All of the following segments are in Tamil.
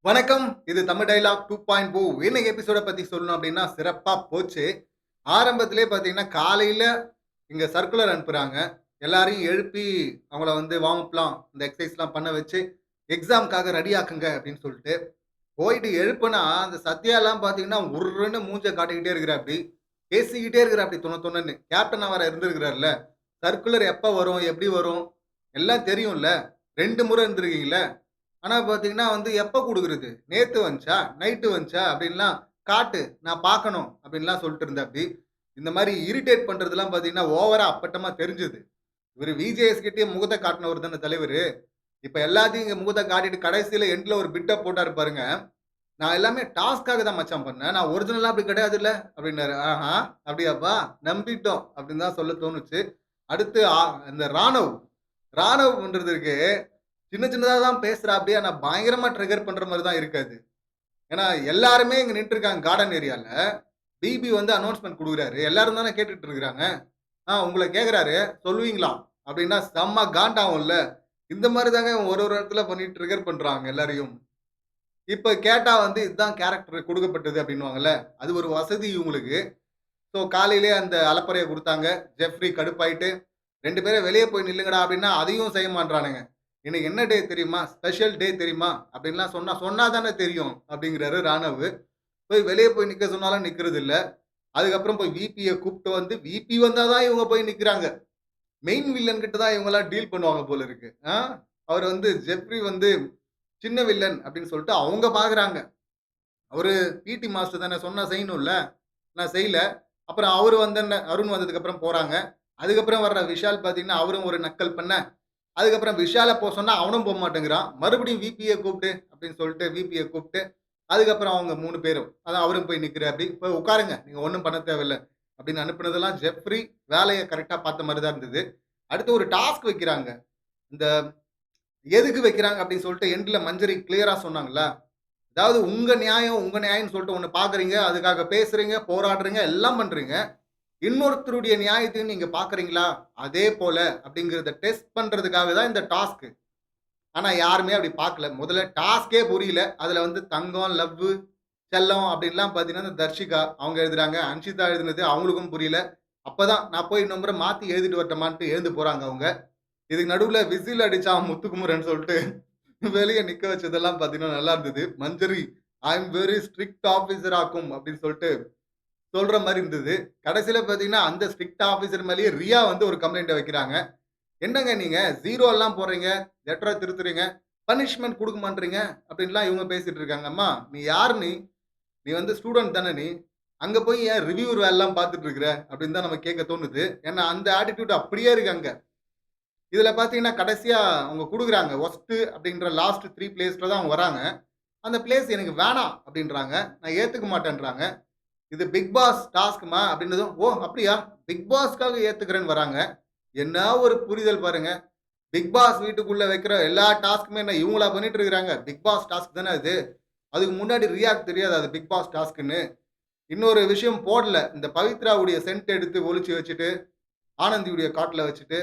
வணக்கம். இது தமிழ் டயலாக் 2.0. இன்னைக்கு எபிசோட பத்தி சொல்லணும் அப்டின்னா, சிறப்பா போச்சு. ஆரம்பத்திலேயே பார்த்தீங்கன்னா, காலையில இங்க சர்க்குலர் அனுப்புறாங்க. எல்லாரையும் எழுப்பி அவங்கள வந்து வார்ம் அப்லாம், இந்த எக்சர்சைஸ்லாம் பண்ண வச்சு, எக்ஸாம்க்காக ரெடி ஆக்குங்க அப்டின்னு சொல்ட்டு, போயிட்டு எழுப்புனா, அந்த சத்யாலாம் பார்த்தீங்கன்னா, உர்ருன்னு மூஞ்ச காட்டிக்கிட்டே இருக்கிறாப்படி. பேசிக்கிட்டே இருக்கிறாப்படி தொண தொணன்னு. கேப்டனா வேற இருந்திருக்கிறார்ல. சர்க்குலர் எப்ப வரும்? எப்டி வரும்? எல்லாம் தெரியும்ல. 2 முறை இருந்திருக்கீங்கல்ல. ஆனா பார்த்தீங்கன்னா வந்து எப்ப குடுக்குறது? நேத்து வந்துச்சா? நைட்டு வந்துச்சா? அப்படின்லாம் காட்டு. நான் பார்க்கணும் அப்படின்லாம் சொல்லிட்டு இருந்தாப்படி. இந்த மாரி இரிட்டேட் பண்றதெல்லாம் பார்த்தீங்கன்னா, ஓவரா அப்பட்டமா தெரிஞ்சது. இவரு விஜேஎஸ் கிட்டயே முகத்த காட்டுனவர் தானே தலைவரு. இப்ப எல்லாத்தையும் இங்க முகத்த காட்டிட்டு கடைசியில எண்ட்ல ஒரு பிட்ட போட்டாரு பாருங்க. நான் எல்லாமே டாஸ்க்காக தான் மச்சான் பண்ணேன். நான் ஒரிஜினலா அப்படி கிடையாதுல்ல அப்படின்னாரு. ஆஹா! அப்படியாப்பா? நம்பிட்டோம் அப்படின்னு தான் சொல்ல தோணுச்சு. அடுத்து இந்த ராணவ். ராணவ் பண்றது இருக்கு. சின்ன சின்னதா தான் பேசுறாப்படி. ஆனா பயங்கரமா ட்ரிகர் பண்ற மாரி தான் இருக்கு அது. ஏன்னா எல்லாருமே இங்க நின்னுட்டுருக்காங்க கார்டன் ஏரியால. பிபி வந்து அனவுன்ஸ்மென்ட் குடுக்குறாரு. எல்லாரும் தானே கேட்டுட்டு இருக்கிறாங்க. உங்கள கேட்குறாரு, சொல்லுவீங்களா? அப்டின்னா செம்ம காண்டாவும்ல. இந்த மாரி தாங்க ஒரு ஒரு இடத்துல பண்ணி ட்ரிகர் பண்றாங்க எல்லாரையும். இப்ப கேட்டா வந்து இதுதான் கேரக்டர் குடுக்கப்பட்டது அப்டின்னுவாங்கல்ல. அது ஒரு வசதி இவங்களுக்கு. ஸோ காலையிலேயே அந்த அலப்பறைய குடுத்தாங்க. ஜெஃப்ரி கடுப்பாயிட்டு 2 பேரும் வெளிய போய் நில்லுங்கடா அப்டின்னா, அதையும் செய்ய மாட்றானுங்க. "இன்னைக்கு என்ன டே தெரியுமா? ஸ்பெஷல் டே தெரியுமா?" அப்டின்லாம் சொன்னா, "சொன்னா தானே தெரியும்" அப்டிங்கிறாரு ராணவு. வெளிய போய் நிக்க சொன்னாலும் நிக்றதில்ல. அதுக்கப்புறம் போய் விபிய கூப்ட்டு வந்து, விபி வந்தா தான் இவங்க போய் நிக்கிறாங்க. மெயின் வில்லன் கிட்ட தான் இவங்கலாம் டீல் பண்ணுவாங்க போல இருக்கு. அவர் வந்து ஜெஃப்ரி வந்து சின்ன வில்லன் அப்டின்னு சொல்லிட்டு அவங்க பாக்குறாங்க. அவரு பிடி மாஸ்டர் தானே சொன்னா செய்யணும்ல. நான் செய்யல. அப்புறம் அவரு வந்தோனே அருண் வந்ததுக்கப்புறம் போறாங்க. அதுக்கப்புறம் வர்ற விஷால் பார்த்தீங்கன்னா, அவரும் ஒரு நக்கல் பண்ண, அதுக்கப்புறம் விஷால போ சொன்னா அவனும் போமாட்டேங்கிறான். மறுபடியும் விபிய கூப்பிட்டு அப்படின்னு சொல்லிட்டு விபிய கூப்பிட்டு, அதுக்கப்புறம் அவங்க 3 பேரும் அதான் அவரும் போய் நிக்கிறாப்படி. "போய் உட்காருங்க. நீங்க ஒண்ணும் பண்ண தேவையில்ல." அப்படின்னு அனுப்புனதெல்லாம் ஜெஃப்ரி வேலைய கரெக்ட்டா பார்த்த மாரி தான் இருந்தது. அடுத்து ஒரு டாஸ்க் வைக்கிறாங்க. இந்த எதுக்கு வைக்கிறாங்க அப்படின்னு சொல்லிட்டு எண்ட்ல மஞ்சரி கிளியரா சொன்னாங்கல்ல. அதாவது உங்க நியாயம், உங்க நியாயம்ன்னு சொல்லிட்டு ஒண்ணு பார்க்குறீங்க. அதுக்காக பேசுறீங்க, போராடுறீங்க, எல்லாம் பண்றீங்க. இன்னொருத்தருடைய நியாயத்தையும் நீங்க பார்க்குறீங்களா? அதே போல அப்படிங்கிறத டெஸ்ட் பண்றதுக்காக தான் இந்த டாஸ்க். ஆனா யாருமே அப்படி பார்க்கல. முதல்ல டாஸ்க்கே புரியல. அதுல வந்து தங்கம், லவ்வு, செல்லம் அப்படின்லாம் பார்த்தீங்கன்னா, இந்த தர்ஷிகா அவங்க எழுதுறாங்க. அன்ஷிதா எழுதுனது அவங்களுக்கும் புரியல. அப்பதான் நான் போய் இன்னொரு முறை மாத்தி எழுதிட்டு வரட்டுமான்ட்டு எழுந்து போறாங்க அவங்க. இதுக்கு நடுவுல விசில் அடிச்சான் முத்துக்குமரன் சொல்ட்டு வெளிய நிக்க வச்சதெல்லாம் பார்த்தீங்கன்னா நல்லா இருந்தது. மஞ்சரி ஐ அம் வெரி ஸ்ட்ரிக்ட் ஆஃபீசர் ஆக்கும் அப்படின்னு சொல்ட்டு சொல்ற மாரி இருந்தது. கடைசில பார்த்தீங்கன்னா, அந்த ஸ்ட்ரிக்ட் ஆஃபீசர் மேலேயே ரியா வந்து ஒரு கம்ப்ளைண்ட்ட வைக்கிறாங்க. என்னங்க நீங்க 0 எல்லாம் போடுறீங்க, லெட்டர திருத்துறீங்க, பனிஷ்மென்ட் குடுக்க மாட்றீங்க அப்டின்லாம் இவங்க பேசிட்டு இருக்காங்க. அம்மா நீ யாரு நீ? நீ வந்து ஸ்டூடண்ட் தானே நீ? அங்க போய் ஏன் ரிவ்யூவர் வேலைலாம் பார்த்துட்டு இருக்கிற? அப்டின்னு தான் நம்ம கேட்க தோணுது. ஏன்னா அந்த ஆட்டிட்யூட் அப்படியே இருக்கு அங்க. இதுல பார்த்தீங்கன்னா, கடைசியா அவங்க குடுக்குறாங்க. வொர்ஸ்ட் அப்டின்ற லாஸ்ட் 3 பிளேஸ்ல தான் அவங்க வராங்க. அந்த பிளேஸ் எனக்கு வேணாம் அப்டின்றாங்க. நான் ஏத்துக்க மாட்டேன்றாங்க. இது பிக் பாஸ் டாஸ்க்மா அப்டின்னதும், ஓ! அப்படியா? பிக் பாஸ்க்காக ஏத்துக்கிறேன்னு வராங்க. என்ன ஒரு புரிதல் பாருங்க. பிக் பாஸ் வீட்டுக்குள்ள வைக்கிற எல்லா டாஸ்க்குமே என்ன இவங்களா பண்ணிட்டு இருக்கிறாங்க? பிக் பாஸ் டாஸ்க் தானே அது. அதுக்கு முன்னாடி ரியாக்கு தெரியாதா அது பிக் பாஸ் டாஸ்க்ன்னு? இன்னொரு விஷயம் போடல. இந்த பவித்ராவுடைய சென்ட் எடுத்து ஒளிச்சு வச்சுட்டு, ஆனந்தியுடைய காட்ல வச்சுட்டு,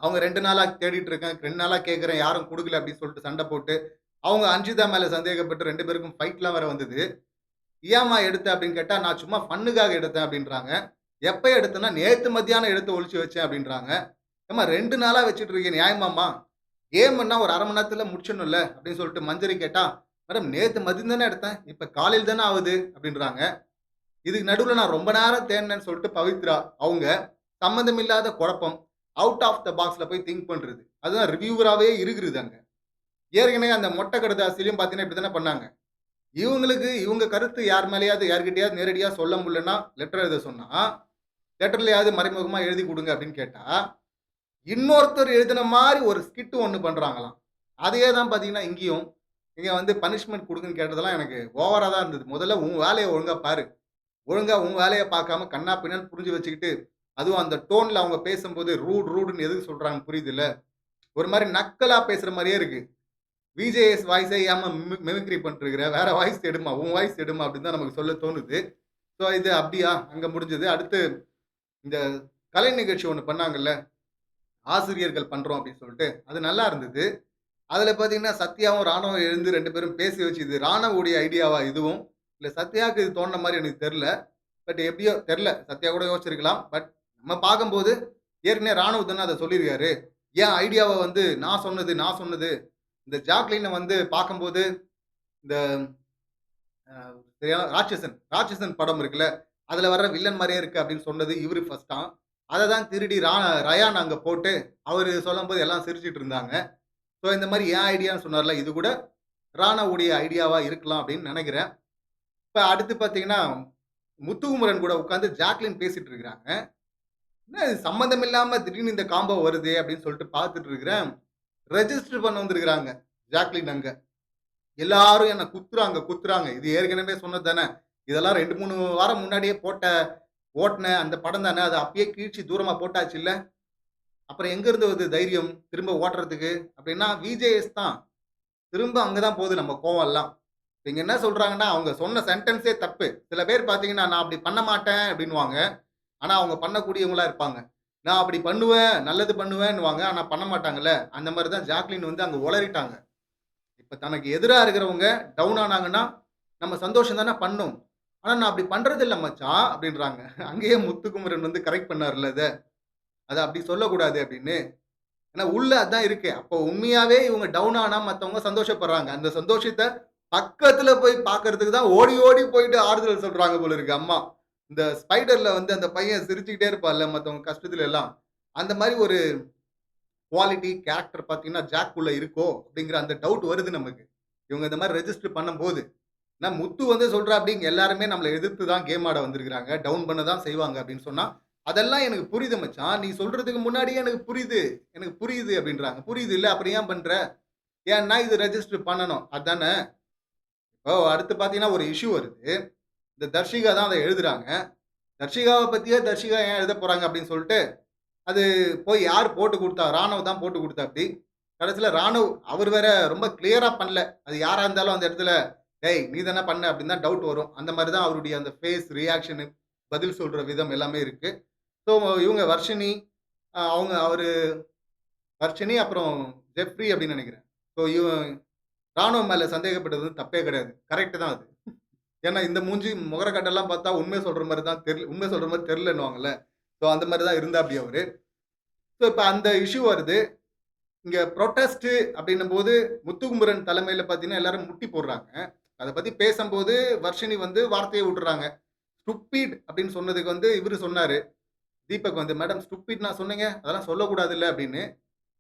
அவங்க 2 நாளா தேடிட்டு இருக்கேன். 2 நாளா கேட்கிறேன். யாரும் குடுக்கல அப்படின்னு சொல்லிட்டு சண்டை போட்டு, அவங்க அன்ஷிதா மேல சந்தேகப்பட்டு 2 பேருக்கும் ஃபைட்லாம் வேற வந்தது. "ஏம்மா எடுத்த?" அப்படின்னு கேட்டா, "நான் சும்மா ஃபன்னுக்காக எடுத்தேன்" அப்படின்றாங்க. "எப்ப எடுத்தேன்னா, நேத்து மத்தியானம் எடுத்து ஒளிச்சு வச்சேன்" அப்படின்றாங்க. ஏம்மா 2 நாளா வச்சுட்டு இருக்கீங்க நியாயமாம்மா? கேம்ன்னா ஒரு 1/2 மணி நேரத்துல முடிச்சிடணும்ல அப்படின்னு சொல்லிட்டு மஞ்சரி கேட்டா, "மேடம் நேத்து மதியம் தானே எடுத்தேன். இப்ப காலையில தானே ஆவுது" அப்படின்றாங்க. இதுக்கு நடுவுல நான் ரொம்ப நேரம் தேடுனேன்னு சொல்லிட்டு பவித்ரா, அவங்க சம்மந்தமில்லாத குழப்பம். அவுட் ஆஃப் த பாக்ஸ்ல போய் திங்க் பண்றது. அதுதான் ரிவ்யூவராவே இருக்குது அங்க. ஏற்கனவே அந்த மொட்டை கடுதாசிலயும் பார்த்தீங்கன்னா, இப்படி தானே பண்ணாங்க. இவங்களுக்கு இவங்க கருத்து யார் மேலயாவது யார்கிட்டயாவது நேரடியா சொல்ல முடியலன்னா, லெட்டர் எழுத சொன்னா, லெட்டர்லயாவது மறைமுகமா எழுதி குடுங்க அப்படின்னு கேட்டா, இன்னொருத்தர் எழுதின மாரி ஒரு ஸ்கிட் ஒண்ணு பண்றாங்களாம். அதையே தான் பார்த்தீங்கன்னா இங்கேயும், இங்க வந்து பனிஷ்மென்ட் குடுங்கன்னு கேட்டதெல்லாம் எனக்கு ஓவரா தான் இருந்தது. முதல்ல உன் வேலைய ஒழுங்கா பாரு. ஒழுங்கா உன் வேலைய பார்க்காம கன்னா பின்னான்னு புரிஞ்சு வச்சுக்கிட்டு, அதுவும் அந்த டோன்ல அவங்க பேசும்போது ரூட்ன்னு எதுக்கு சொல்றாங்கன்னு புரியுதுல்ல. ஒரு மாரி நக்கலா பேசுற மாரியே இருக்கு. விஜேஎஸ் வாய்ஸே ஏம்மா மிமிக்ரி பண்ணிட்டுருக்கிற? வேற வாய்ஸ் எடும்மா. உன் வாய்ஸ் எடும்மா அப்படின்னு தான் நமக்கு சொல்ல தோணுது. ஸோ இது அப்படியா? அங்க முடிஞ்சது. அடுத்து இந்த கலை நிகழ்ச்சி ஒண்ணு பண்ணாங்கல்ல. ஆசிரியர்கள் பண்றோம் அப்படின்னு சொல்லிட்டு. அது நல்லா இருந்தது. அதுல பார்த்தீங்கன்னா, சத்யாவும், ராணுவும் எழுந்து 2 பேரும் பேசி வச்சு, இது ராணவுடைய ஐடியாவா இதுவும்? இல்ல சத்யாவுக்கு இது தோணுன மாரி எனக்கு தெர்ல. பட் எப்படியோ தெர்ல. சத்யா கூட யோசிச்சிருக்கலாம். பட் நம்ம பார்க்கும்போது, ஏற்கனவே ராணுவ தானே அத சொல்லியிருக்காரு. என் ஐடியாவ வந்து நான் சொன்னது. இந்த ஜாக்லின வந்து பார்க்கும்போது, இந்த ராட்சசன் படம் இருக்குல்ல, அதுல வர்ற வில்லன் மாரியே இருக்கு அப்படின்னு சொன்னது இவரு ஃபர்ஸ்ட்டாம். அத தான் திருடி ரயான் அங்க போட்டு, அவரு சொல்லும்போது எல்லாம் சிரிச்சுட்டு இருந்தாங்க. ஸோ இந்த மாரி என் ஐடியான்னு சொன்னார்ல, இது கூட ராணாவுடைய ஐடியாவா இருக்கலாம் அப்படின்னு நெனைக்கிறேன். இப்ப அடுத்து பார்த்தீங்கன்னா, முத்துக்குமரன் கூட உட்கார்ந்து ஜாக்லின் பேசிட்டு இருக்கிறாங்க. என்ன இது சம்மந்தம் இல்லாம திடீர்னு இந்த காம்போ வருதே அப்படின்னு சொல்லிட்டு பார்த்துட்டு இருக்கிறேன். ரெஜிஸ்டர் பண்ண வந்திருக்கிறாங்க ஜாக்லின் அங்க. எல்லாரும் என்ன குத்துறாங்க. இது ஏற்கனவே சொன்னது தானே. இதெல்லாம் 2, 3 வாரம் முன்னாடியே ஓட்டுன அந்த படம் தானே. அத அப்பயே கிழிச்சு தூரமா போட்டாச்சுல்ல. அப்புறம் எங்க இருந்து வருது தைரியம் திரும்ப ஓட்டுறதுக்கு? அப்படின்னா விஜேஎஸ் தான். திரும்ப அங்க தான் போகுது நம்ம கோவம் எல்லாம். இவங்க என்ன சொல்றாங்கன்னா, அவங்க சொன்ன சென்டென்ஸே தப்பு. சில பேர் பார்த்தீங்கன்னா, நான் அப்படி பண்ண மாட்டேன் அப்படின்னுவாங்க. ஆனா அவங்க பண்ணக்கூடியவங்களா இருப்பாங்க. நான் அப்படி பண்ணுவேன், நல்லது பண்ணுவேன்னுவாங்க. ஆனா பண்ண மாட்டாங்கல்ல. அந்த மாரி தான் ஜாக்லின் வந்து அங்க உளறிட்டாங்க. இப்ப தனக்கு எதிரா இருக்கிறவங்க டவுன் ஆனாங்கன்னா, நம்ம சந்தோஷம் தானே பண்ணணும். ஆனா நான் அப்படி பண்றதில்ல மச்சான் அப்படின்றாங்க. அங்கேயே முத்துக்குமரன் வந்து கரெக்ட் பண்ணார்ல அத. அத அப்படி சொல்லக்கூடாது அப்படின்னு. ஏன்னா உள்ள அதான் இருக்கு. அப்போ உண்மையாவே இவங்க டவுன் ஆனா மத்தவங்க சந்தோஷப்படுறாங்க. அந்த சந்தோஷத்த பக்கத்துல போய் பார்க்கறதுக்கு தான் ஓடி ஓடி போயிட்டு ஆறுதல் சொல்றாங்க போல இருக்கு அம்மா. இந்த ஸ்பைடர்ல வந்து அந்த பையன் சிரிச்சுக்கிட்டே இருப்பான்ல மத்தவங்க கஷ்டத்துல எல்லாம். அந்த மாரி ஒரு குவாலிட்டி, கேரக்டர் பார்த்தீங்கன்னா, ஜாக்குள்ள இருக்கோ! அப்படிங்கிற அந்த டவுட் வருது நமக்கு. இவங்க இந்த மாரி ரெஜிஸ்டர் பண்ணும்போது. ஏன்னா முத்து வந்து சொல்றாப்படி, இங்க எல்லாருமே நம்மள எதிர்த்து தான் கேம் ஆட வந்திருக்கிறாங்க. டவுன் பண்ண தான் செய்வாங்க அப்படின்னு சொன்னா, அதெல்லாம் எனக்கு புரியுது மச்சான். நீ சொல்றதுக்கு முன்னாடியே எனக்கு புரியுது அப்படின்றாங்க. புரியுதுல்ல, அப்புறம் ஏன் பண்ற? ஏன்னா இது ரெஜிஸ்டர் பண்ணணும். அதானே! இப்போ அடுத்து பார்த்தீங்கன்னா, ஒரு இஷ்யூ வருது. இந்த தர்ஷிகா தான் அத எழுதுறாங்க. தர்ஷிகாவ பத்தியே தர்ஷிகா ஏன் எழுதப் போறாங்க அப்படின்னு சொல்ட்டு அது போய் யார் போட்டு குடுத்தா? ராணவ் தான் போட்டு குடுத்தாப்படி. கடைசில ராணவ் அவர் வேற ரொம்ப கிளியரா பண்ணல. அது யாரா இருந்தாலும் அந்த இடத்துல, "டேய் நீ தானே பண்ண" அப்படின்னு தான் டவுட் வரும். அந்த மாரி தான் அவருடைய அந்த ஃபேஸ் ரியாக்ஷனு, பதில் சொல்ற விதம் எல்லாமே இருக்கு. ஸோ இவங்க வர்ஷினி, அவரு வர்ஷினி அப்புறம் ஜெஃப்ரி அப்படின்னு நெனைக்கிறேன். ஸோ ராணுவம் மேல சந்தேகப்பட்டது வந்து தப்பே கிடையாது. கரெக்ட் தான் அது. ஏன்னா இந்த மூஞ்சி, முகர கட்டெல்லாம் பார்த்தா உண்மை சொல்ற மாரி தெரியலன்னுவாங்கல்ல. ஸோ அந்த மாரி தான் இருந்தாப்படி அவரு. ஸோ இப்ப அந்த இஷ்யூ வருது. இங்க புரொட்டஸ்ட் அப்படின்னும்போது முத்துக்குமரன் தலைமையில பார்த்தீங்கன்னா, எல்லாரும் முட்டி போடுறாங்க. அத பத்தி பேசம்போது வர்ஷினி வந்து வார்த்தைய விட்டுர்றாங்க. ஸ்டூபிட் அப்படின்னு சொன்னதுக்கு வந்து இவரு சொன்னாரு. தீபக் வந்து, "மேடம் ஸ்டூபிட் நான் சொன்னேங்க. அதெல்லாம் சொல்லக்கூடாதுல்ல" அப்படின்னு.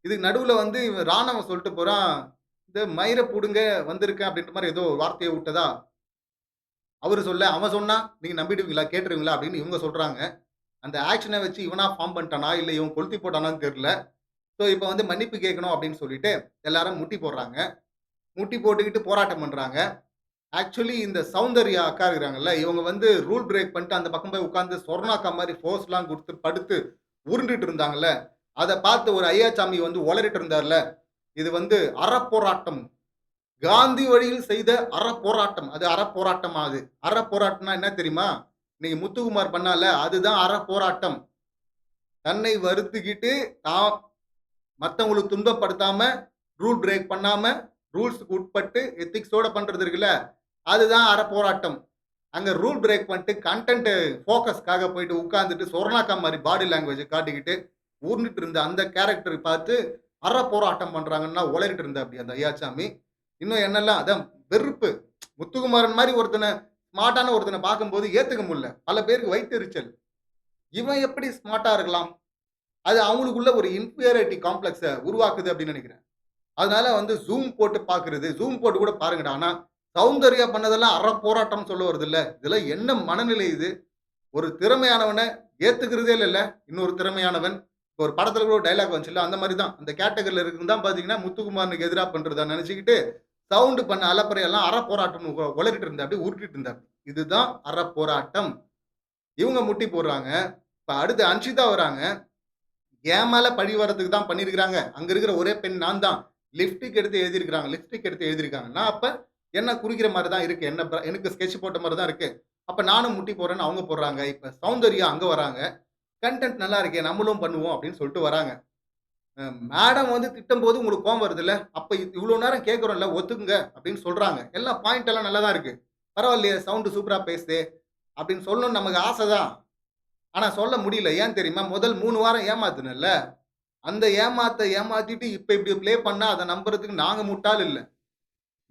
இதுக்கு நடுவுல வந்து இவன் ராணவன் சொல்லிட்டு போறான். "இந்த மயிர புடுங்க வந்திருக்கேன்" அப்படின்ற மாரி ஏதோ வார்த்தைய விட்டதா, அவரு சொல்ல, அவன் சொன்னா, "நீங்க நம்பிடுவீங்களா? கேட்டுருவீங்களா?" அப்படின்னு இவங்க சொல்றாங்க. அந்த ஆக்ஷன வச்சு இவனா ஃபார்ம் பண்ணிட்டானா? இல்ல இவன் கொளுத்தி போட்டானான்னு தெரியல. ஸோ இப்ப வந்து மன்னிப்பு கேட்கணும் அப்படின்னு சொல்லிட்டு எல்லாரும் முட்டி போடுறாங்க. முட்டி போட்டுக்கிட்டு போராட்டம் பண்றாங்க. ஆக்சுவலி இந்த சௌந்தர்யா அக்கா இருக்கிறாங்கல்ல, இவங்க வந்து ரூல் பிரேக் பண்ணிட்டு அந்த பக்கம் போய் உட்கார்ந்து சொர்ணாக்கா மாரி போஸ்லாம் குடுத்து படுத்து உருண்டுட்டு இருந்தாங்கல்ல, அத பார்த்து ஒரு ஐயாச்சாமி வந்து ஒளறிட்டு இருந்தார்ல, இது வந்து அறப்போராட்டம். காந்தி வழியில் செய்த அறப்போராட்டம். அது அறப்போராட்டமா அது? அறப்போராட்டம்னா என்ன தெரியுமா? இன்னைக்கு முத்துக்குமார் பண்ணான்ல, அதுதான் அறப்போராட்டம். தன்னை வருத்திக்கிட்டு தான் மத்தவங்களுக்கு துன்பப்படுத்தாம, ரூல் பிரேக் பண்ணாம, ரூல்ஸ்க்கு உட்பட்டு எத்திக்ஸோட பண்றது இருக்குல்ல, அதுதான் அறப்போராட்டம். அங்க ரூல் பிரேக் பண்ணிட்டு கன்டென்ட் ஃபோக்கஸ்க்காக போயிட்டு உட்கார்ந்துட்டு சொர்ணாக்கா மாரி பாடி லாங்குவேஜ காட்டிக்கிட்டு, ஊர்ந்துட்டு இருந்த அந்த கேரக்டர பார்த்து அறப்போராட்டம் பண்றாங்கன்னா உளறிட்டு இருந்தாப்டி அந்த ஐயாச்சாமி. இன்னும் என்னெல்லாம் அதான் வெறுப்பு. முத்துக்குமாரன் மாரி ஸ்மார்ட்டான ஒருத்தன பார்க்கும்போது ஏத்துக்க முடியல. பல பேருக்கு வயித்தெரிச்சல். இவன் எப்படி ஸ்மார்ட்டா இருக்கலாம்? அது அவங்களுக்குள்ள ஒரு இன்ஃபீரியாரிட்டி காம்ப்ளெக்ஸ உருவாக்குது அப்படின்னு நெனைக்கிறேன். அதனால வந்து ஜூம் போட்டு பார்க்கிறது. ஜூம் போட்டு கூட பாருங்கடா. ஆனா, சௌந்தர்யா பண்ணதெல்லாம் போராட்டம்னு சொல்ல வருதுல்ல. இதெல்லாம் என்ன மனநிலை இது? ஒரு திறமையானவன ஏத்துக்கிறதே இல்லல்ல. இன்னொரு திறமையானவன். இப்ப ஒரு படத்துல கூட ஒரு டயலாக் வந்துச்சுல்ல. அந்த மாரி தான். அந்த கேட்டகரில இருக்கிறவன் தான் பார்த்தீங்கன்னா, முத்துக்குமாரனுக்கு எதிரா பண்றதா நெனச்சுக்கிட்டு, சவுண்ட் பண்ண அலப்பறையெல்லாம் போராட்டம்னு ஒளறிட்டு இருந்தாப்டி, உருட்டிட்டு இருந்தாப்டி. இதுதான் போராட்டம். இவங்க முட்டி போடுறாங்க. இப்ப அடுத்து அன்ஷிதா வராங்க. என் மேல பழி வரதுக்கு தான் பண்ணியிருக்கிறாங்க. அங்க இருக்கிற ஒரே பெண் நான் தான். லிப்ஸ்டிக் எடுத்து எழுதியிருக்காங்க. நான் அப்ப என்ன குறிக்கிற மாரி தான் இருக்கு. எனக்கு ஸ்கெட்ச் போட்ட மாரி தான் இருக்கு. அப்ப நானும் முட்டி போடுறேன்னு அவங்க போடுறாங்க. இப்ப சௌந்தர்யா அங்க வராங்க. கன்டென்ட் நல்லா இருக்கே! நம்மளும் பண்ணுவோம் அப்படின்னு சொல்லிட்டு வராங்க. மேடம் வந்து திட்டும்போது உங்களுக்கு கோவம் வருதுல்ல, அப்ப இவ்ளோ நேரம் கேட்கிறோம்ல ஒத்துக்குங்க அப்படின்னு சொல்றாங்க. எல்லாம் பாயிண்ட் எல்லாம் நல்லா தான் இருக்கு. பரவாயில்லையே சவுண்ட் சூப்பரா பேசுதே அப்படின்னு சொல்லணும்னு நமக்கு ஆசை தான். ஆனா சொல்ல முடியல. ஏன் தெரியுமா? முதல் 3 வாரம் ஏமாத்துனேன்ல. அந்த ஏமாத்திட்டு இப்ப இப்படி ப்ளே பண்ணா அத நம்புறதுக்கு நாங்க முட்டாள் இல்ல.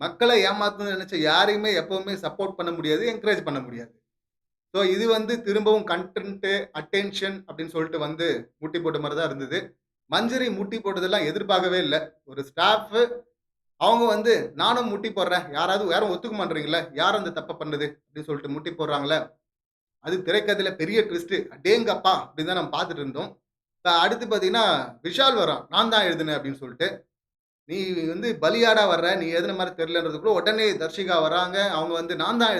மக்கள ஏமாத்தணும்னு நெனச்ச யாரையுமே எப்பவுமே சப்போர்ட் பண்ண முடியாது. என்கரேஜ் பண்ண முடியாது. ஸோ இது வந்து திரும்பவும் கன்டென்ட், அட்டென்ஷன் அப்படின்னு சொல்லிட்டு வந்து முட்டி போட்ட மாரி தான் இருந்தது. மஞ்சரி முட்டி போட்டதெல்லாம் எதிர்பார்க்கவே இல்ல. ஒரு ஸ்டாஃப் அவங்க வந்து நானும் முட்டி போடுறேன். யாரும் ஒத்துக்க மாட்றீங்கல்ல. யார் அந்த தப்ப பண்ணது? அப்படின்னு சொல்லிட்டு முட்டி போடுறாங்கல்ல. அது திரைக்கதையில பெரிய ட்விஸ்ட். அடேங்கப்பா! அப்படின்னு தான் நம்ம பார்த்துட்டு இருந்தோம். அடுத்து பார்த்தீங்கன்னா, விஷால் வரான். நான் தான் எழுதினேன் அப்படின்னு சொல்லிட்டு. நீ வந்து பலியாடா வர்ற. நீ எழுதுன மாரி தெரியலன்றதுக்குள்ள உடனே தர்ஷிகா வராங்க. அவங்க வந்து நான் தான்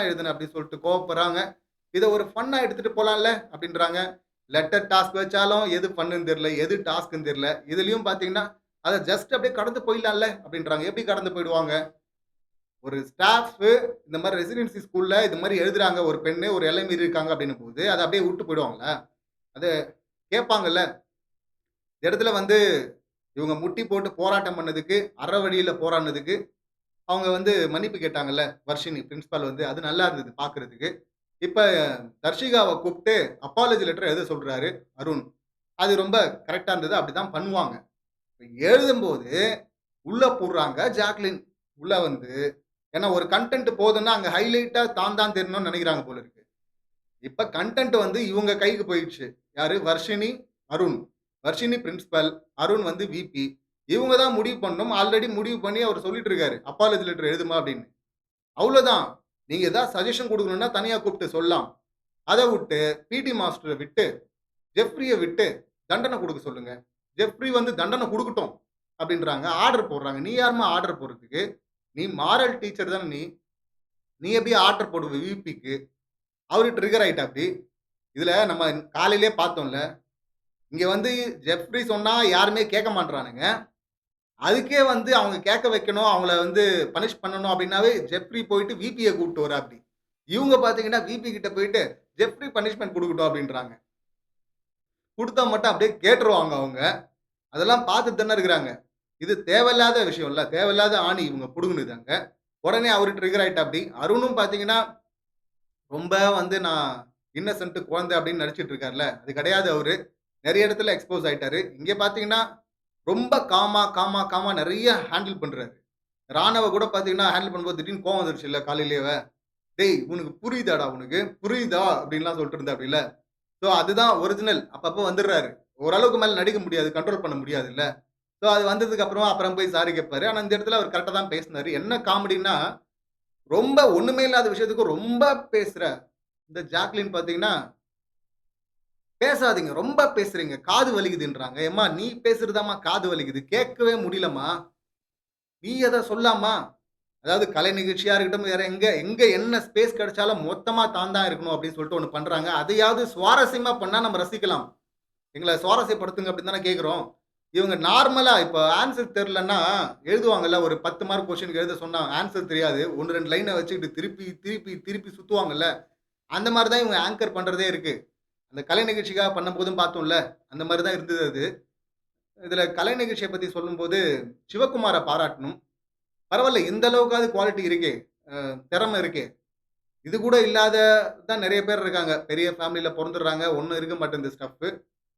எழுதினேன் அப்படின்னு சொல்லிட்டு கோவப்படுறாங்க. இத ஒரு ஃபன்னா எடுத்துட்டு போலாம்ல அப்படின்றாங்க. லெட்டர் டாஸ்க் வச்சாலும் எது ஃபன்னுன்னு தெரியல. எது டாஸ்க்ன்னு தெரியல. இதுலயும் பார்த்தீங்கன்னா, அத ஜஸ்ட் அப்படியே கடந்து போயிடலாம்ல அப்படின்றாங்க. எப்படி கடந்து போயிடுவாங்க? ஒரு ஸ்டாஃப் இந்த மாரி ரெசிடென்சி ஸ்கூல்ல இது மாரி எழுதுறாங்க. ஒரு பெண்ணு ஒரு எல்லை மீறி இருக்காங்க அப்படின்னும்போது, அத அப்படியே வுட்டு போயிடுவாங்களா? அத கேட்பாங்கல்ல. இந்த இடத்துல வந்து இவங்க முட்டி போட்டு போராட்டம் பண்ணதுக்கு, அற வழியில போராடினதுக்கு, அவங்க வந்து மன்னிப்பு கேட்டாங்கல்ல. வர்ஷினி பிரின்சிபால் வந்து அது நல்லா இருந்தது பார்க்கறதுக்கு. இப்ப தர்ஷிகாவ கூப்ட்டு அப்பாலஜி லெட்டர் எழுத சொல்றாரு அருண். அது ரொம்ப கரெக்ட்டா இருந்தது. அப்படிதான் பண்ணுவாங்க. எழுதும்போது உள்ள புடுறாங்க ஜாக்லின். உள்ள வந்து ஏன்னா ஒரு கன்டென்ட் போதுன்னா, அங்க ஹைலைட்டா தான் தெரியணும்னு நெனைக்கிறாங்க போல இருக்கு. இப்ப கன்டென்ட் வந்து இவங்க கைக்கு போயிடுச்சு. யாரு? வர்ஷினி, அருண். வர்ஷினி பிரின்சிபல், அருண் வந்து விபி. இவங்க தான் முடிவு பண்ணணும். ஆல்ரெடி முடிவு பண்ணி அவர் சொல்லிட்டு இருக்காரு. அப்பாலஜி லெட்டர் எழுதுமா அப்படின்னு. அவ்வளோதான். நீங்க ஏதாவது சஜஷன் குடுக்கணும்னா தனியா கூப்பிட்டு சொல்லலாம். அத விட்டு பிடி மாஸ்டர விட்டு, ஜெஃப்ரிய விட்டு தண்டனை குடுக்க சொல்லுங்க. ஜெஃப்ரி வந்து தண்டனை குடுக்கட்டும் அப்படின்றாங்க. ஆர்டர் போடுறாங்க. நீ யாரும்மா ஆர்டர் போடுறதுக்கு? நீ மாரல் டீச்சர் தானே நீ. நீ எப்படி ஆர்டர் போடுவ விபிக்கு? அவரு ட்ரிகர் ஆயிட்டாப்படி. இதுல நம்ம காலையிலேயே பார்த்தோம்ல. இங்க வந்து ஜெஃப்ரி சொன்னா யாருமே கேட்க மாட்றானுங்க. அதுக்கே வந்து அவங்க கேட்க வைக்கணும், அவங்கள வந்து பனிஷ் பண்ணணும் அப்டின்னாவே ஜெஃப்ரி போயிட்டு விபிய கூப்பிட்டு வராப்படி. இவங்க பார்த்தீங்கன்னா, விபி கிட்ட போயிட்டு ஜெஃப்ரி பனிஷ்மென்ட் குடுக்கட்டும் அப்டின்றாங்க. குடுத்தா மட்டும் அப்டியே கேட்டுருவாங்க அவங்க. அதெல்லாம் பார்த்துட்டு தானே இருக்கிறாங்க. இது தேவையில்லாத விஷயம்ல. தேவையில்லாத ஆணி இவங்க புடுங்குனது அங்க. உடனே அவரு ட்ரிகர் ஆயிட்டாப்படி. அருணும் பார்த்தீங்கன்னா ரொம்ப வந்து நான் இன்னசென்ட் குழந்தை அப்படின்னு நடிச்சிட்டு இருக்கார்ல. அது கிடையாது அவரு. நெறைய இடத்துல எக்ஸ்போஸ் ஆயிட்டாரு. இங்க பார்த்தீங்கன்னா, ரொம்ப காமா நெறைய ஹேண்டில் பண்றாரு. ராணவ கூட பார்த்தீங்கன்னா, ஹேண்டில் பண்ணும்போது திடீர்னு கோவம் வந்துருச்சுல்ல காலையிலேயே. "டேய் உனக்கு புரியுதாடா உனக்கு? புரியுதா?" அப்படின்லாம் சொல்லிட்டு இருந்தாப்டில்ல. ஸோ அதுதான் ஒரிஜினல். அப்பப்போ வந்துடுறாரு. ஓரளவுக்கு மேல நடிக்க முடியாது. கண்ட்ரோல் பண்ண முடியாதுல்ல. ஸோ அது வந்ததுக்கு அப்புறமா அப்புறம் போய் சாரி கேட்பாரு. ஆனா இந்த இடத்துல அவர் கரெக்ட்டா தான் பேசினாரு. என்ன காமெடின்னா, ரொம்ப ஒண்ணுமே இல்லாத விஷயத்துக்கு ரொம்ப பேசுற இந்த ஜாக்லின் பார்த்தீங்கன்னா, பேசாதீங்க. ரொம்ப பேசுறீங்க. காது வலிக்குதுன்றாங்க. எம்மா நீ பேசுறதாம்மா காது வலிக்குது. கேட்கவே முடியலம்மா. நீ அத சொல்லாமா? அதாவது கலை நிகழ்ச்சியா இருக்கட்டும், வேற எங்க எங்க என்ன ஸ்பேஸ் கிடைச்சாலும் மொத்தமா தான் இருக்கணும் அப்படின்னு சொல்லிட்டு ஒண்ணு பண்றாங்க. அதையாவது சுவாரஸ்யமா பண்ணா நம்ம ரசிக்கலாம். எங்கள சுவாரஸ்யப்படுத்துங்க அப்படின்னு தானே கேட்கிறோம். இவங்க நார்மலா இப்ப ஆன்சர் தெரியலன்னா எழுதுவாங்கல்ல. ஒரு 10 மார்க் கொஸ்டின்க்கு எழுத சொன்னா ஆன்சர் தெரியாது. 1, 2 லைன வச்சுக்கிட்டு திருப்பி சுத்துவாங்கல்ல. அந்த மாரி தான் இவங்க ஆங்கர் பண்றதே இருக்கு. அந்த கலை நிகழ்ச்சிக்காக பண்ணும்போதும் பார்த்தோம்ல. அந்த மாரி தான் இருந்தது அது. இதுல கலை நிகழ்ச்சிய பத்தி சொல்லும்போது, சிவகுமார பாராட்டணும். பரவால்ல இந்த அளவுக்காவது குவாலிட்டி இருக்கே. திறமை இருக்கே. இது கூட இல்லாத தான் நெறைய பேர் இருக்காங்க. பெரிய ஃபேமிலில பொறந்துடுறாங்க. ஒண்ணும் இருக்க மாட்டேங்குது ஸ்டஃப்பு.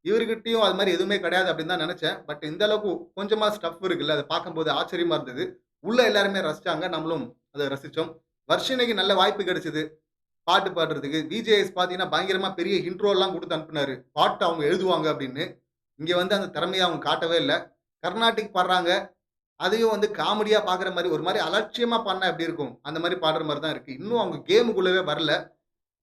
இவர்கிட்டயும் அது மாரி எதுவுமே கிடையாது அப்படின்னு தான் நெனச்சேன். பட் இந்த அளவுக்கு கொஞ்சமா ஸ்டஃப் இருக்குல்ல. அத பார்க்கும்போது ஆச்சரியமா இருந்தது. உள்ள எல்லாருமே ரசிச்சாங்க. நம்மளும் அத ரசிச்சோம். வர்ஷினிக்கு நல்ல வாய்ப்பு கிடைச்சது. பாட்டு பாடுறதுக்கு. விஜேஎஸ் பார்த்தீங்கன்னா, பயங்கரமா பெரிய இன்ட்ரோலாம் குடுத்து அனுப்புனாரு. பாட்டு அவங்க எழுதுவாங்க அப்படின்னு. இங்க வந்து அந்த திறமைய அவங்க காட்டவே இல்ல. கர்நாடிக் பாடுறாங்க. அதையும் வந்து காமெடியா பார்க்குற மாரி, ஒரு மாரி அலட்சியமா பாடுனா எப்படி இருக்கும்? அந்த மாரி பாடுற மாரி தான் இருக்கு. இன்னும் அவங்க கேமுக்குள்ளவே வரல.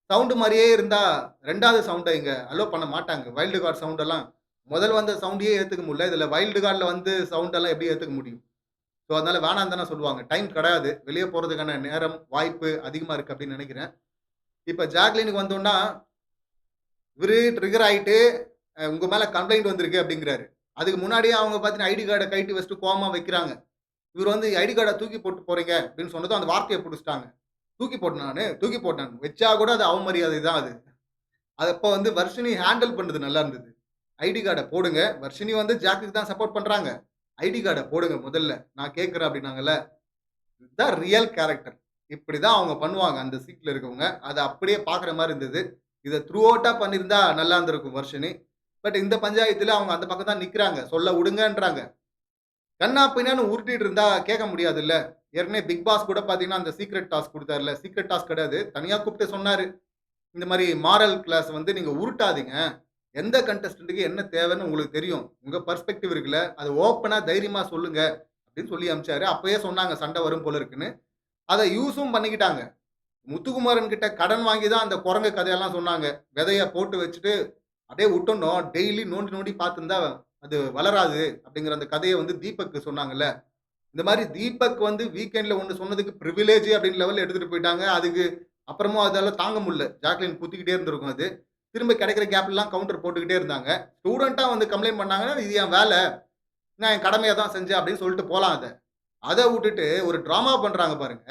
சவுண்ட் மாரியே இருந்தா 2வது சவுண்ட இங்க அலோ பண்ண மாட்டாங்க. வைல்ட் கார்ட் சவுண்ட் எல்லாம் முதல் வந்த சவுண்டையே ஏத்துக்க முடியல. இதுல வைல்ட் கார்ட்ல வந்து சவுண்ட் எல்லாம் எப்படி ஏத்துக்க முடியும்? ஸோ அதனால வேணான்னு தானே சொல்லுவாங்க. டைம் கிடையாது. வெளிய போறதுக்கான நேரம், வாய்ப்பு அதிகமா இருக்கு அப்படின்னு நெனைக்கிறேன். இப்ப ஜாக்லினுக்கு வந்தோம்னா, இவரு ட்ரிகர் ஆயிட்டு, உங்க மேல கம்ப்ளைண்ட் வந்திருக்கு அப்படிங்கிறாரு. அதுக்கு முன்னாடியே அவங்க பார்த்தீங்கன்னா, ஐடி கார்ட கழட்டி வச்சுட்டு கோவமா வைக்கிறாங்க. இவரு வந்து ஐடி கார்ட தூக்கி போட்டு போறீங்க அப்படின்னு சொன்னதும் அந்த வார்த்தைய புடிச்சுட்டாங்க. தூக்கி போட்டேனா நானு? தூக்கி போட்டேன். வச்சா கூட அது அவமரியாதை தான் அது. அது அப்ப வந்து வர்ஷினி ஹேண்டில் பண்ணது நல்லா இருந்தது. ஐடி கார்ட போடுங்க. வர்ஷினி வந்து ஜாக்குக்கு தான் சப்போர்ட் பண்றாங்க. ஐடி கார்ட போடுங்க முதல்ல. நான் கேட்கிறேன் அப்படின்னாங்கல்ல. இதுதான் ரியல் கேரக்டர். இப்படிதான் அவங்க பண்ணுவாங்க அந்த சீட்ல இருக்கவங்க. அத அப்படியே பார்க்குற மாரி இருந்தது. இத த்ரூ அவுட்டா பண்ணியிருந்தா நல்லா இருந்திருக்கும் வர்ஷினி. பட் இந்த பஞ்சாயத்துல அவங்க அந்த பக்கம் தான் நிக்கிறாங்க. சொல்ல விடுங்கன்றாங்க. கன்னா பின்னான்னு உருட்டிட்டு இருந்தா கேட்க முடியாதுல்ல. ஏற்கனவே பிக் பாஸ் கூட பார்த்தீங்கன்னா, அந்த சீக்ரெட் டாஸ்க் குடுத்தார்ல. சீக்ரெட் டாஸ்க் கிடையாது. தனியா கூப்பிட்டு சொன்னாரு. இந்த மாரி மாரல் கிளாஸ் வந்து நீங்க உருட்டாதீங்க. எந்த கண்டஸ்டன்ட்க்கு என்ன தேவைன்னு உங்களுக்கு தெரியும். உங்க பெர்ஸ்பெக்டிவ் இருக்குல்ல. அத ஓப்பனா தைரியமா சொல்லுங்க. அப்படின்னு சொல்லி அனுப்பிச்சாரு. அப்பயே சொன்னாங்க சண்டை வரும் போல இருக்குன்னு. அத யூஸும் பண்ணிக்கிட்டாங்க. முத்துக்குமாரன் கிட்ட கடன் வாங்கி தான் அந்த குரங்கு கதையெல்லாம் சொன்னாங்க. விதைய போட்டு வச்சுட்டு அப்படியே விட்டுடணும். டெய்லி நோண்டி நோண்டி பார்த்திருந்தா அது வளராது அப்படிங்கிற அந்த கதைய வந்து தீபக் சொன்னாங்கல்ல. இந்த மாரி தீபக் வந்து வீக்கெண்ட்ல ஒண்ணு சொன்னதுக்கு பிரிவிலேஜ் அப்படின்னு லெவல்ல எடுத்துட்டு போயிட்டாங்க. அதுக்கு அப்புறமும் அதால தாங்க முடியல. ஜாக்லின் குத்திக்கிட்டே இருந்திருக்கும் அது. திரும்ப கிடைக்கிற கேப்லாம் கவுண்டர் போட்டுக்கிட்டே இருந்தாங்க. ஸ்டூடெண்ட்டா வந்து கம்ப்ளைண்ட் பண்ணாங்கன்னா, இது என் வேல. நான் என் கடமைய தான் செஞ்சேன் அப்படின்னு சொல்லிட்டு போலாம் அத. அத வுட்டுட்டு ஒரு டிராமா பண்றாங்க பாருங்க.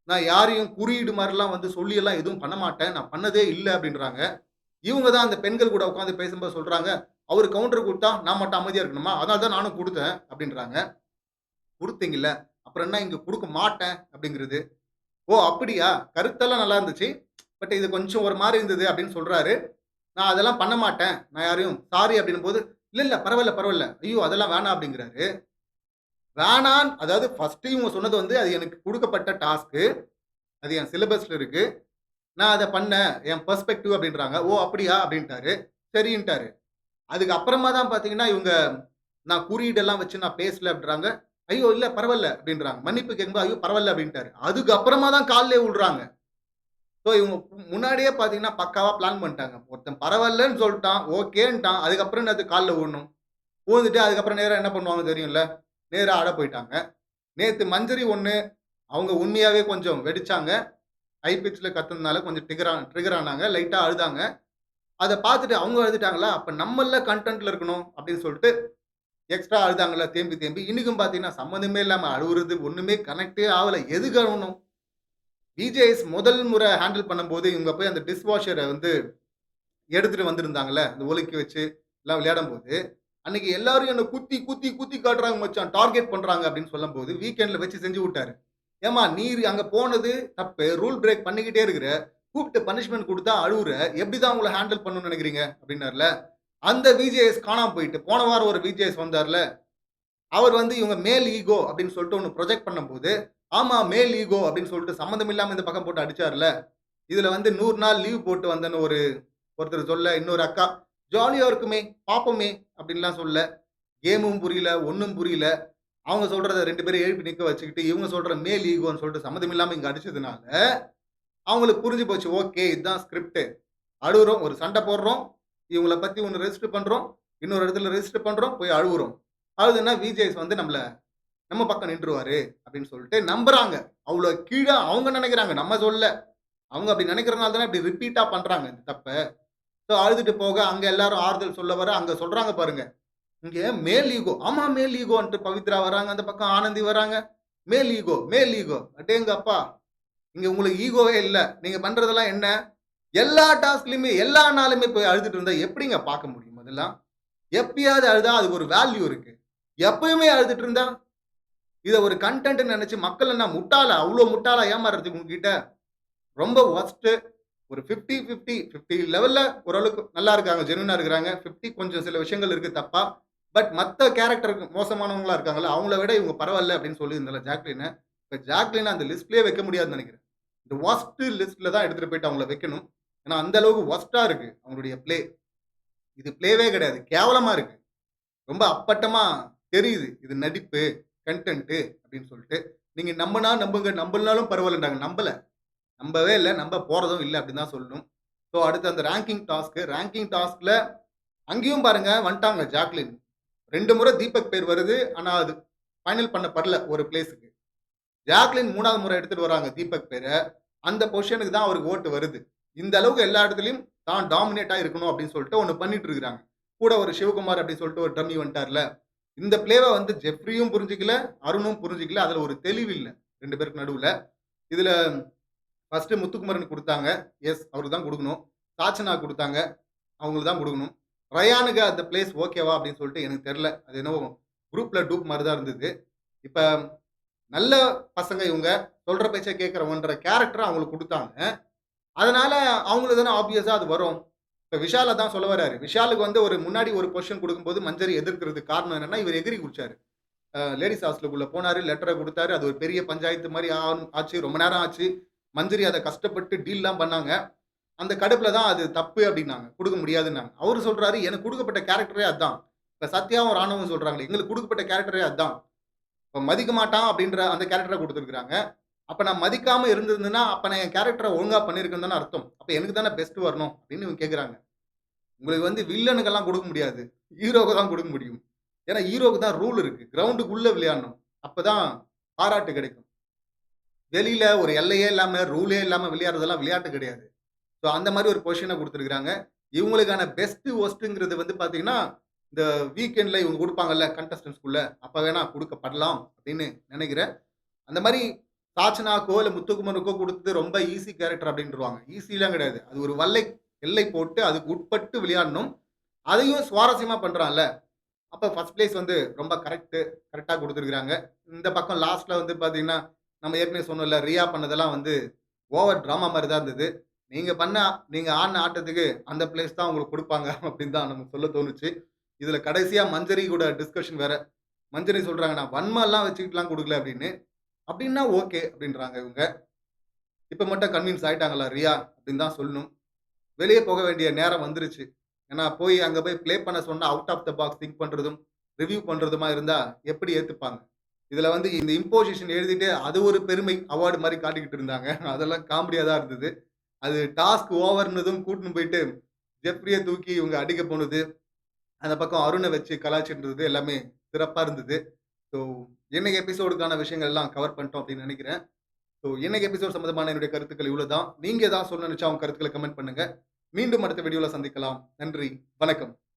நான் யாரையும் குறியீடு மாரிலாம் வந்து சொல்லியெல்லாம் எதுவும் பண்ண மாட்டேன். நான் பண்ணதே இல்ல அப்படின்றாங்க. இவங்க தான் அந்த பெண்கள் கூட உட்கார்ந்து பேசும்போது சொல்றாங்க, அவரு கவுண்டர் குடுத்தா நான் மட்டும் அமைதியா இருக்கணுமா? அதனால தான் நானும் குடுத்தேன் அப்படின்றாங்க. குடுத்தீங்கல்ல, அப்புறம் என்ன இங்க குடுக்க மாட்டேன் அப்படிங்கிறது. ஓ! அப்படியா? கருத்தெல்லாம் நல்லா இருந்துச்சு. பட் இது கொஞ்சம் ஒரு மாரி இருந்தது அப்படின்னு சொல்றாரு. நான் அதெல்லாம் பண்ண மாட்டேன். நான் யாரையும் சாரி அப்படின்னும்போது, இல்ல, இல்ல பரவால்ல, பரவால்ல. ஐயோ! அதெல்லாம் வேணாம் அப்படிங்கிறாரு. வேணான் அதாவது ஃபர்ஸ்ட்டு இவங்க சொன்னது வந்து, அது எனக்கு குடுக்கப்பட்ட டாஸ்க்கு. அது என் சிலபஸ்ல இருக்கு. நான் அத பண்ணேன். என் பெர்ஸ்பெக்டிவ் அப்படின்றாங்க. ஓ! அப்படியா? அப்படின்ட்டாரு. சரின்ட்டாரு. அதுக்கு அப்புறமா தான் பார்த்தீங்கன்னா, இவங்க நான் குறியீடெல்லாம் வச்சு நான் பேசல அப்படின்றாங்க. ஐயோ! இல்ல பரவால்ல அப்படின்றாங்க. மன்னிப்பு கேட்கும்போது, ஐயோ! பரவால்ல அப்படின்ட்டாரு. அதுக்கு அப்புறமா தான் கால்லயே வுழ்றாங்க. ஸோ இவங்க முன்னாடியே பார்த்தீங்கன்னா, பக்காவா பிளான் பண்ணிட்டாங்க. ஒருத்தன் பரவால்லன்னு சொல்ட்டான், ஓகேன்ட்டான். அதுக்கப்புறம் என்னது கால்ல வுழணும். வுழுந்துட்டு அதுக்கப்புறம் நேரா என்ன பண்ணுவாங்க தெரியும்ல? நேரா அழ போயிட்டாங்க. நேத்து மஞ்சரி ஒண்ணு, அவங்க உண்மையாவே கொஞ்சம் வெடிச்சாங்க. ஹை பிட்ச்ல கத்துனதுனால கொஞ்சம் ட்ரிகர் ஆனாங்க. லைட்டா அழுதாங்க. அத பார்த்துட்டு அவங்க அழுதுட்டாங்களா, அப்ப நம்மல்ல கன்டென்ட்ல இருக்கணும் அப்படின்னு சொல்லிட்டு எக்ஸ்ட்ரா அழுதாங்கல்ல தேம்பி தேம்பி. இன்னைக்கும் பார்த்தீங்கன்னா, சம்மந்தமே இல்லாம அழுவுறது ஒண்ணுமே கனெக்ட்டே ஆவல. எதுக்கு அழுவணும்? விஜேஎஸ் முதல் முறை ஹேண்டில் பண்ணும்போது, இவங்க போய் அந்த டிஷ் வாஷர வந்து எடுத்துட்டு வந்திருந்தாங்கல்ல, அந்த ஒலிக்க வச்சு எல்லாம் விளையாடும்போது, அன்னைக்கு எல்லாரும் என்ன குத்தி, குத்தி, குத்தி காட்டுறாங்க மச்சான். டார்கெட் பண்றாங்க அப்படின்னு சொல்லும்போது, வீக்கெண்ட்ல வச்சு செஞ்சு விட்டாரு. ஏம்மா நீர் அங்க போனது தப்பு. ரூல் பிரேக் பண்ணிக்கிட்டே இருக்கிற. கூப்பிட்டு பனிஷ்மென்ட் குடுத்தா அழுவுற. எப்படிதான் உங்கள ஹேண்டில் பண்ணணும்னு நெனைக்கிறீங்க? அப்படின்னார்ல. அந்த விஜேஎஸ் காணாம போயிட்டு, போன வாரம் ஒரு விஜேஎஸ் வந்தார்ல. அவர் வந்து இவங்க மேல் ஈகோ அப்படின்னு சொல்லிட்டு ஒண்ணு ப்ரொஜெக்ட் பண்ணும்போது, ஆமா மேல் ஈகோ அப்படின்னு சொல்லிட்டு சம்மந்தம் இல்லாம இந்த பக்கம் போட்டு அடிச்சார்ல. இதுல வந்து 100 நாள் லீவ் போட்டு வந்தேன்னு ஒருத்தர் சொல்ல, இன்னொரு அக்கா, ஜாலியா இருக்குமே, பாப்போமே அப்படின்லாம் சொல்ல. கேமும் புரியல, ஒண்ணும் புரியல. அவங்க சொல்றத 2 பேரும் எழுப்பி நிக்க வச்சுக்கிட்டு, இவங்க சொல்ற மேல் ஈகோன்னு சொல்லிட்டு சம்மந்தம் இல்லாம இங்க அடிச்சதுனால, அவங்களுக்கு புரிஞ்சு போச்சு. ஓகே இதுதான் ஸ்கிரிப்ட். அழுவுறோம், ஒரு சண்டை போடுறோம். இவங்கள பத்தி ஒண்ணு ரெஜிஸ்டர் பண்றோம். இன்னொரு இடத்துல ரெஜிஸ்டர் பண்றோம். போய் அழுவுறோம். அழுதுன்னா விஜேஎஸ் வந்து நம்ம பக்கம் நின்றுவாரு அப்படின்னு சொல்லிட்டு நம்புறாங்க. அவ்ளோ கீழ அவங்க நெனைக்கிறாங்க. நம்ம சொல்லல. அவங்க அப்படி நெனைக்கிறனால தானே இப்படி ரிப்பீட்டா பண்றாங்க இந்த தப்ப. ஸோ அழுதுட்டு போக அங்க எல்லாரும் ஆறுதல் சொல்ல வர, அங்க சொல்றாங்க பாருங்க. இங்க மேல் ஈகோ. ஆமா மேல் ஈகோன்ட்டு பவித்ரா வராங்க. அந்த பக்கம் ஆனந்தி வராங்க. மேல் ஈகோ, மேல் ஈகோ. அடேங்கப்பா! இங்க உங்களுக்கு ஈகோவே இல்ல. நீங்க பண்றதெல்லாம் என்ன? எல்லா டாஸ்க்லயுமே, எல்லா நாளுமே போய் அழுதுட்டு இருந்தா எப்படிங்க பார்க்க முடியும் அதெல்லாம்? எப்பயாவது அழுதா அதுக்கு ஒரு வேல்யூ இருக்கு. எப்பயுமே அழுதுட்டு இருந்தா, இத ஒரு கன்டென்ட்ன்னு நெனச்சு மக்கள் என்ன முட்டாளா? அவ்ளோ முட்டாளா ஏமாறுறதுக்கு உங்ககிட்ட? ரொம்ப வொர்ஸ்ட் ஒரு 50, 50, 50 லெவல்ல ஓரளவுக்கு நல்லா இருக்காங்க. ஜென்யூனா இருக்கிறாங்க. 50 கொஞ்சம் சில விஷயங்கள் இருக்கு தப்பா. பட் மத்த கேரக்டருக்கு மோசமானவங்களா இருக்காங்கல்ல, அவங்கள விட இவங்க பரவால்ல அப்படின்னு சொல்லியிருந்தேன்ல ஜாக்லின. இப்ப ஜாக்லின அந்த லிஸ்ட்லயே வைக்க முடியாதுன்னு நெனைக்கிறேன். இந்த வொர்ஸ்ட் லிஸ்ட்ல தான் எடுத்துட்டு போயிட்டு அவங்கள வைக்கணும். ஏன்னா அந்த அளவுக்கு வொர்ஸ்ட்டா இருக்கு அவங்களுடைய பிளே. இது பிளேவே கிடையாது. கேவலமா இருக்கு. ரொம்ப அப்பட்டமா தெரியுது. இது நடிப்பு, கன்டென்ட் அப்படின்னு சொல்லிட்டு. நீங்க நம்புனா நம்புங்க, நம்பலனாலும் பரவாயில்லன்றாங்க. நம்பல. நம்பவே இல்ல. நம்ப போறதும் இல்ல அப்படின்னு தான் சொல்லணும். ஸோ அடுத்து அந்த ரேங்கிங் டாஸ்க். ரேங்கிங் டாஸ்க்ல அங்கேயும் பாருங்க வந்துட்டாங்க ஜாக்லின். 2 முறை தீபக் பேர் வருது. ஆனா அது ஃபைனல் பண்ணப்படல ஒரு பிளேஸ்க்கு. ஜாக்லின் 3வது முறை எடுத்துட்டு வராங்க தீபக் பேர. அந்த பொசிஷனுக்கு தான் அவருக்கு ஓட்டு வருது. இந்த அளவுக்கு எல்லா இடத்துலயும் தான் டாமினேட்டா இருக்கணும் அப்படின்னு சொல்லிட்டு ஒண்ணு பண்ணிட்டு இருக்காங்க. கூட ஒரு சிவகுமார் அப்படின்னு சொல்லிட்டு ஒரு டம்மி வந்துட்டார்ல. இந்த பிளேவ வந்து ஜெஃப்ரியும் புரிஞ்சுக்கல, அருணும் புரிஞ்சுக்கல. அதுல ஒரு தெளிவு இல்ல 2 பேருக்கு நடுவுல. இதுல ஃபர்ஸ்ட் முத்துக்குமரனுக்கு குடுத்தாங்க. எஸ் அவருக்கு தான் குடுக்கணும். சாச்சனா குடுத்தாங்க. அவங்களுக்கு தான் குடுக்கணும். ரயானுக்கு அந்த பிளேஸ் ஓகேவா அப்படின்னு சொல்லிட்டு எனக்கு தெரியல. அது என்னவோ குரூப்ல டூப் மாரி தான் இருந்தது. இப்ப நல்ல பசங்க இவங்க, சொல்ற பேச்ச கேட்கிறவன்ற கேரக்டர அவங்களுக்கு குடுத்தாங்க. அதனால அவங்களுக்கு தானே ஆப்வியஸா அது வரும். இப்ப விஷால் அதான் சொல்ல வராரு. விஷாலுக்கு வந்து ஒரு முன்னாடி ஒரு பொசிஷன் குடுக்கும்போது மஞ்சரி எதிர்க்கிறதுக்கு காரணம் என்னன்னா, இவர் எகிறி குதிச்சாரு. லேடீஸ் ஹாஸ்டலுக்குள்ள போனாரு, லெட்டர குடுத்தாரு. அது ஒரு பெரிய பஞ்சாயத்து மாரி ஆச்சு. ரொம்ப நேரம் ஆச்சு. மஞ்சரி அத கஷ்டப்பட்டு டீல்லாம் பண்ணாங்க. அந்த கடுப்புல தான் அது தப்பு அப்டின்னாங்க. குடுக்க முடியாதுன்னாங்க. அவரு சொல்றாரு, எனக்கு குடுக்கப்பட்ட கேரக்டரே அதான். இப்ப சத்யாவும், ராணுவும் சொல்றாங்களே, எங்களுக்கு குடுக்கப்பட்ட கேரக்டரே அதான். இப்ப மதிக்க மாட்டான் அப்டின்ற அந்த கேரக்டர குடுத்துருக்காங்க. அப்ப நான் மதிக்காம இருந்திருந்தேன்னா, அப்ப நான் என் கேரக்டர ஒழுங்கா பண்ணியிருக்கேன்னு தானே அர்த்தம். அப்ப எனக்கு தானே பெஸ்ட் வரணும் அப்டின்னு இவங்க கேட்கறாங்க. உங்களுக்கு வந்து வில்லனுக்கெல்லாம் குடுக்க முடியாது. ஹீரோக்கு தான் குடுக்க முடியும். ஏன்னா ஹீரோக்கு தான் ரூல் இருக்கு. கிரவுண்டுக்குள்ள விளையாடணும். அப்பதான் பாராட்டு கிடைக்கும். வெளியில ஒரு எல்லையே இல்லாம, ரூலே இல்லாம விளையாடுறதெல்லாம் விளையாட்டு கிடையாது. ஸோ அந்த மாரி ஒரு பொசிஷன குடுத்துருக்காங்க. இவங்களுக்கான பெஸ்ட் வொர்ஸ்ட்ங்கிறது வந்து பார்த்தீங்கன்னா, இந்த வீக்கெண்ட்ல இவங்க குடுப்பாங்கல்ல கண்டஸ்டன்ட்ஸ்குள்ள, அப்ப வேணா குடுக்கப்படலாம் அப்படின்னு நெனைக்கிறேன். அந்த மாரி சாச்சனாக்கோ, இல்ல முத்துக்குமருக்கோ குடுத்தது ரொம்ப ஈஸி கேரக்டர் அப்படின்ருவாங்க. ஈஸிலாம் கிடையாது. அது ஒரு எல்லை போட்டு அதுக்கு உட்பட்டு விளையாடணும். அதையும் சுவாரஸ்யமா பண்றான்ல. அப்ப ஃபர்ஸ்ட் பிளேஸ் வந்து ரொம்ப கரெக்ட்டா குடுத்துருக்காங்க. இந்த பக்கம் லாஸ்ட்ல வந்து பார்த்தீங்கன்னா, நம்ம ஏற்கனவே சொன்னோம்ல, ரியா பண்ணதெல்லாம் வந்து ஓவர் டிராமா மாரி தான் இருந்தது. நீங்க பண்ண நீங்க ஆடுன ஆட்டத்துக்கு அந்த பிளேஸ் தான் உங்களுக்கு குடுப்பாங்க அப்படின்னு தான் நமக்கு சொல்ல தோணுச்சு. இதுல கடைசியா மஞ்சரி கூட டிஸ்கஷன் வேற. மஞ்சரி சொல்றாங்க, "நான் வன்மம்லாம் வச்சுக்கிட்டுலாம் குடுக்கல" அப்படின்னு. "அப்படின்னா ஓகே" அப்படின்றாங்க இவங்க. இப்ப மட்டும் கன்வின்ஸ் ஆயிட்டாங்களா ரியா அப்படின்னு தான் சொல்லணும். வெளிய போக வேண்டிய நேரம் வந்துருச்சு. ஏன்னா அங்க போய் ப்ளே பண்ண சொன்னா out of the box think பண்றதும், ரிவ்யூ பண்றதுமா இருந்தா எப்படி ஏத்துப்பாங்க? இதுல வந்து இந்த இம்போசிஷன் எழுதிட்டு அது ஒரு பெருமை அவார்ட் மாரி காட்டிக்கிட்டு இருந்தாங்க. அதெல்லாம் காமெடியா தான் இருந்தது. அது டாஸ்க் ஓவர்னதும் கூட்டின்னு போயிட்டு ஜெஃப்ரிய தூக்கி இவங்க அடிக்க போனது. அந்த பக்கம் அருண வச்சு கலாய்ச்சிட்டு இருந்தது எல்லாமே சிறப்பா இருந்தது. ஸோ இன்னைக்கு எபிசோடுக்கான விஷயங்கள் எல்லாம் கவர் பண்ணிட்டோம் அப்படின்னு நெனைக்கிறேன். ஸோ இன்னைக்கு எபிசோட் சம்பந்தமான என்னுடைய கருத்துக்கள் இவ்வளவுதான். நீங்க ஏதாவது சொல்ல நினைச்சா உங்க கருத்துக்கள கமெண்ட் பண்ணுங்க. மீண்டும் அடுத்த வீடியோல சந்திக்கலாம். நன்றி. வணக்கம்.